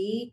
1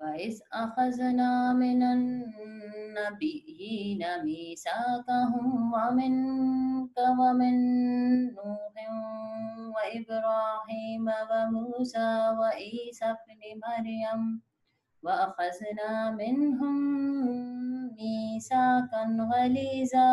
وَإِذْ أَخَذْنَا مِنَ النَّبِيِّينَ مِيثَاقَهُمْ وَمِنكَ وَمِن نُوحٍ وَإِبْرَاهِيمَ وَمُوسَى وَعِيسَى ابْنِ مَرْيَمَ وَأَخَذْنَا مِنْهُم مِيثَاقًا غَلِيظًا۔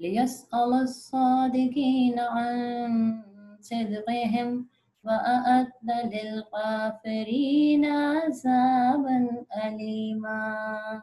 لِيَسْأَلَ الصَّادِقِينَ عَنْ صِدْقِهِمْ وَأَعَدَّ لِلْكَافِرِينَ عَذَابًا أَلِيمًا۔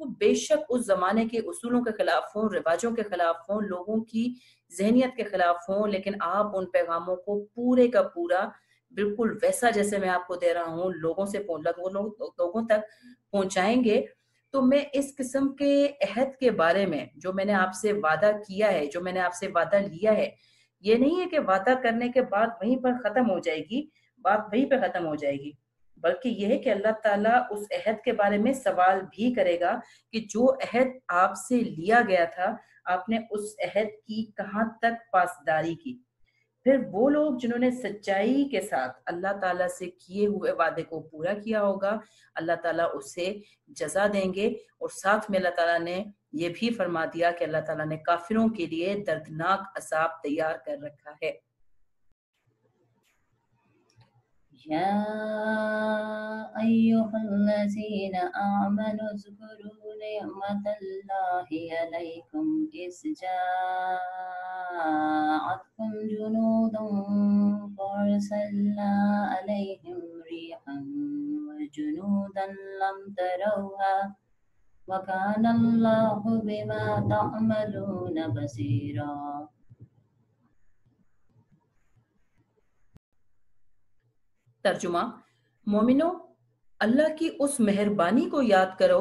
وہ بے شک اس زمانے کے اصولوں کے خلاف ہوں، رواجوں کے خلاف ہوں، لوگوں کی ذہنیت کے خلاف ہوں، لیکن آپ ان پیغاموں کو پورے کا پورا بالکل ویسا جیسے میں آپ کو دے رہا ہوں لوگوں سے لوگوں تک پہنچائیں گے. تو میں اس قسم کے عہد کے بارے میں جو میں نے آپ سے وعدہ کیا ہے، جو میں نے آپ سے وعدہ لیا ہے، یہ نہیں ہے کہ وعدہ کرنے کے بعد وہیں پر ختم ہو جائے گی، بات وہیں پہ ختم ہو جائے گی، بلکہ یہ ہے کہ اللہ تعالیٰ اس عہد کے بارے میں سوال بھی کرے گا کہ جو عہد آپ سے لیا گیا تھا آپ نے اس عہد کی کہاں تک پاسداری کی. پھر وہ لوگ جنہوں نے سچائی کے ساتھ اللہ تعالیٰ سے کیے ہوئے وعدے کو پورا کیا ہوگا، اللہ تعالیٰ اسے جزا دیں گے. اور ساتھ میں اللہ تعالیٰ نے یہ بھی فرما دیا کہ اللہ تعالیٰ نے کافروں کے لیے دردناک عذاب تیار کر رکھا ہے. يا أيها الذين آمنوا اذكروا نعمة الله عليكم إذ جاءتكم جنود فأرسلنا عليهم ريحا وجنودا لم تروها وكان الله بما تعملون بصيرا. ترجمہ: مومنو، اللہ کی اس مہربانی کو یاد کرو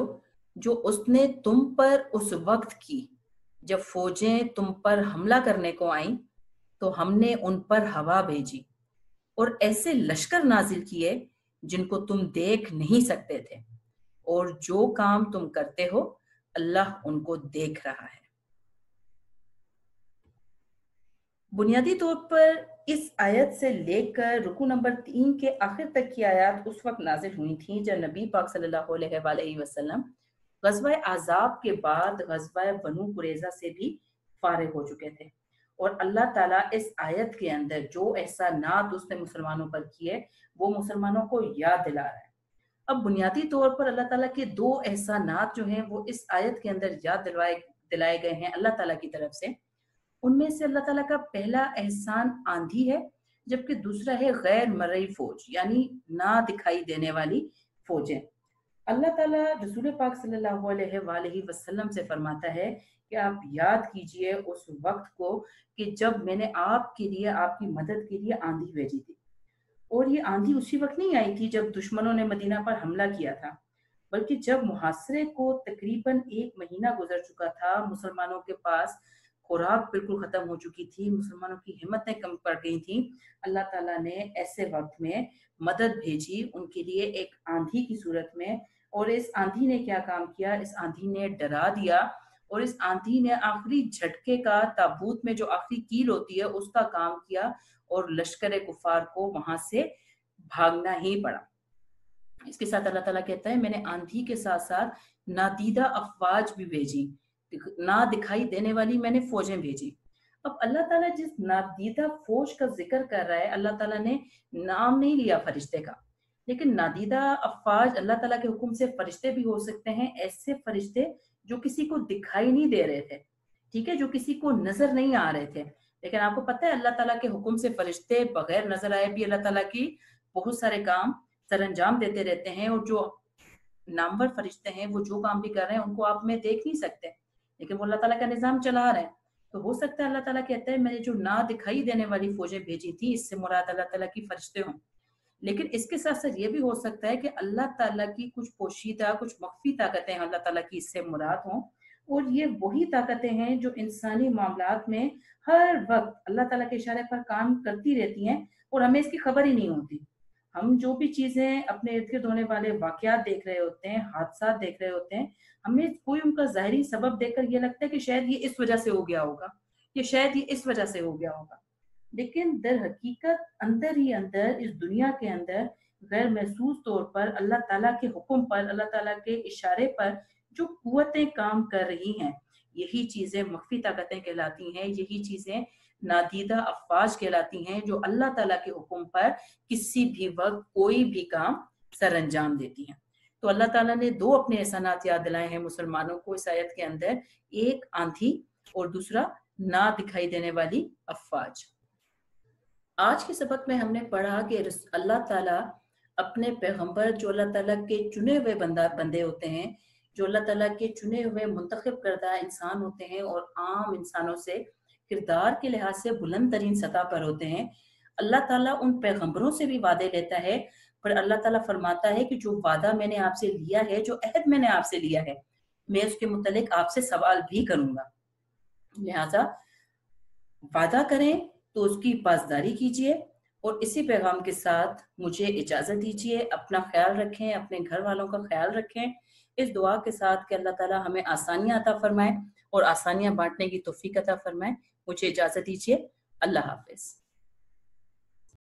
جو اس نے تم پر اس وقت کی جب فوجیں تم پر حملہ کرنے کو آئیں تو ہم نے ان پر ہوا بھیجی اور ایسے لشکر نازل کیے جن کو تم دیکھ نہیں سکتے تھے، اور جو کام تم کرتے ہو اللہ ان کو دیکھ رہا ہے. بنیادی طور پر اس آیت سے لے کر رکوع نمبر 3 کے آخر تک کی آیات اس وقت نازل ہوئی تھیں جب نبی پاک صلی اللہ علیہ وآلہ وسلم غزوہ احزاب کے بعد غزوہ بنو قریظہ سے بھی فارغ ہو چکے تھے، اور اللہ تعالیٰ اس آیت کے اندر جو احسانات اس نے مسلمانوں پر کیے وہ مسلمانوں کو یاد دلا رہا ہے. اب بنیادی طور پر اللہ تعالیٰ کے 2 احسانات جو ہیں وہ اس آیت کے اندر یاد دلائے گئے ہیں اللہ تعالیٰ کی طرف سے. ان میں سے اللہ تعالیٰ کا پہلا احسان آندھی ہے، جبکہ دوسرا ہے غیر مرئی فوج، یعنی نہ دکھائی دینے والی فوجیں. اللہ تعالیٰ رسول پاک صلی اللہ علیہ وآلہ وسلم سے فرماتا ہے کہ آپ یاد کیجئے اس وقت کو کہ جب میں نے آپ کے لیے، آپ کی مدد کے لیے آندھی بھیجی تھی. اور یہ آندھی اسی وقت نہیں آئی تھی جب دشمنوں نے مدینہ پر حملہ کیا تھا، بلکہ جب محاصرے کو تقریباً 1 مہینہ گزر چکا تھا، مسلمانوں کے پاس خوراک بالکل ختم ہو چکی تھی، مسلمانوں کی ہمتیں کم پڑ گئی تھیں. اللہ تعالیٰ نے ایسے وقت میں مدد بھیجی ان کے لیے ایک آندھی کی صورت میں. اور اس آندھی نے کیا کام کیا؟ اس آندھی نے ڈرا دیا، اور اس آندھی نے آخری جھٹکے کا، تابوت میں جو آخری کیل ہوتی ہے اس کا کام کیا، اور لشکر کفار کو وہاں سے بھاگنا ہی پڑا. اس کے ساتھ اللہ تعالیٰ کہتا ہے میں نے آندھی کے ساتھ ساتھ نادیدہ افواج بھی بھیجی، نہ دکھائی دینے والی میں نے فوجیں بھیجی. اب اللہ تعالیٰ جس نادیدہ فوج کا ذکر کر رہا ہے، اللہ تعالیٰ نے نام نہیں لیا فرشتے کا، لیکن نادیدہ افواج اللہ تعالیٰ کے حکم سے فرشتے بھی ہو سکتے ہیں، ایسے فرشتے جو کسی کو دکھائی نہیں دے رہے تھے، ٹھیک ہے، جو کسی کو نظر نہیں آ رہے تھے. لیکن آپ کو پتہ ہے اللہ تعالیٰ کے حکم سے فرشتے بغیر نظر آئے بھی اللہ تعالیٰ کی بہت سارے کام سر انجام دیتے رہتے ہیں، اور جو نامور فرشتے ہیں وہ جو کام بھی کر رہے ہیں ان کو آپ میں دیکھ نہیں سکتے، لیکن وہ اللہ تعالیٰ کا نظام چلا رہے ہیں. تو ہو سکتا ہے اللہ تعالیٰ کہتا ہے میں نے جو نہ دکھائی دینے والی فوجیں بھیجی تھی اس سے مراد اللہ تعالیٰ کی فرشتے ہوں. لیکن اس کے ساتھ ساتھ یہ بھی ہو سکتا ہے کہ اللہ تعالیٰ کی کچھ پوشیدہ، کچھ مخفی طاقتیں اللہ تعالیٰ کی اس سے مراد ہوں، اور یہ وہی طاقتیں ہیں جو انسانی معاملات میں ہر وقت اللہ تعالیٰ کے اشارے پر کام کرتی رہتی ہیں اور ہمیں اس کی خبر ہی نہیں ہوتی. ہم جو بھی چیزیں اپنے ارد گرد ہونے والے واقعات دیکھ رہے ہوتے ہیں، حادثات دیکھ رہے ہوتے ہیں، ہمیں کوئی ان کا ظاہری سبب دیکھ کر یہ لگتا ہے کہ شاید یہ اس وجہ سے ہو گیا ہوگا، یا شاید یہ اس وجہ سے ہو گیا ہوگا. لیکن در حقیقت اندر ہی اندر اس دنیا کے اندر غیر محسوس طور پر اللہ تعالیٰ کے حکم پر، اللہ تعالیٰ کے اشارے پر جو قوتیں کام کر رہی ہیں، یہی چیزیں مخفی طاقتیں کہلاتی ہیں، یہی چیزیں نادیدہ افواج کہلاتی ہیں جو اللہ تعالیٰ کے حکم پر کسی بھی وقت کوئی بھی کام سر انجام دیتی ہیں. تو اللہ تعالیٰ نے 2 اپنے احسانات یاد دلائے ہیں مسلمانوں کو اس آیت کے اندر، ایک آندھی اور دوسرا نہ دکھائی دینے والی افواج. آج کے سبق میں ہم نے پڑھا کہ اللہ تعالیٰ اپنے پیغمبر جو اللہ تعالیٰ کے چنے ہوئے بندے ہوتے ہیں جو اللہ تعالیٰ کے چنے ہوئے منتخب کردہ انسان ہوتے ہیں اور عام انسانوں سے کردار کے لحاظ سے بلند ترین سطح پر ہوتے ہیں، اللہ تعالیٰ ان پیغمبروں سے بھی وعدے لیتا ہے، پر اللہ تعالیٰ فرماتا ہے کہ جو وعدہ میں نے آپ سے لیا ہے، جو عہد میں نے آپ سے لیا ہے، میں اس کے متعلق آپ سے سوال بھی کروں گا، لہٰذا وعدہ کریں تو اس کی پاسداری کیجیے۔ اور اسی پیغام کے ساتھ مجھے اجازت دیجیے، اپنا خیال رکھیں، اپنے گھر والوں کا خیال رکھیں، اس دعا کے ساتھ کہ اللہ تعالیٰ ہمیں آسانیاں عطا فرمائے اور آسانیاں بانٹنے کی توفیق عطا فرمائے۔ مجھے اجازت دیجیے، اللہ حافظ۔